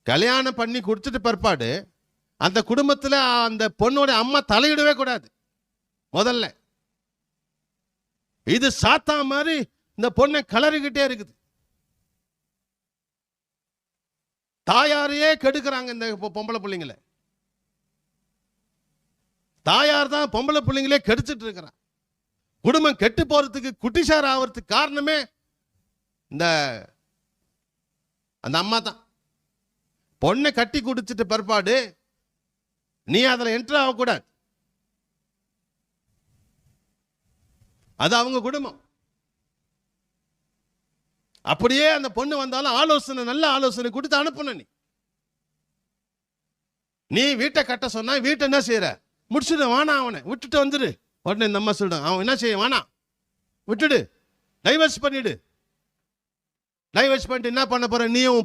கல்யாணம் பண்ணி கொடுத்துட்டு பிற்பாடு அந்த குடும்பத்தில் அந்த பொண்ணோட அம்மா தலையிடவே கூடாது. முதல்ல இது சாத்தா மாதிரி இந்த பொண்ணை கலறிக்கிட்டே இருக்குது. தாயாரையே கெடுக்கிறாங்க இந்த பொம்பளை பிள்ளைங்களை. தாயார் தான் பொம்பளை பிள்ளைங்களே கெடுத்துட்டு இருக்கிறான். குடும்பம் கெட்டு போறதுக்கு குட்டிசார் ஆகிறதுக்கு காரணமே இந்த அந்த அம்மா தான். பொண்ணை கட்டி குடிச்சிட்டு பிற்பாடு நீ அதில் என்ட்ரு ஆகக்கூடாது. அது அவங்க குடும்பம். அப்படியே அந்த பொண்ணு வந்தாலும் ஆலோசனை, நல்ல ஆலோசனை கொடுத்து அனுப்பணும். நீ வீட்டை கட்ட சொன்னா வீட்டை என்ன செய்யற, முடிச்சுடு, வானா அவனை விட்டுட்டு வந்துடு. உடனே இந்த அம்மா சொல்லிடும், அவன் என்ன செய்ய, வானா விட்டுடு, டைவர்ஸ் பண்ணிடு. டைவர்ஸ் பண்ணிட்டு என்ன பண்ண போற, நீயும்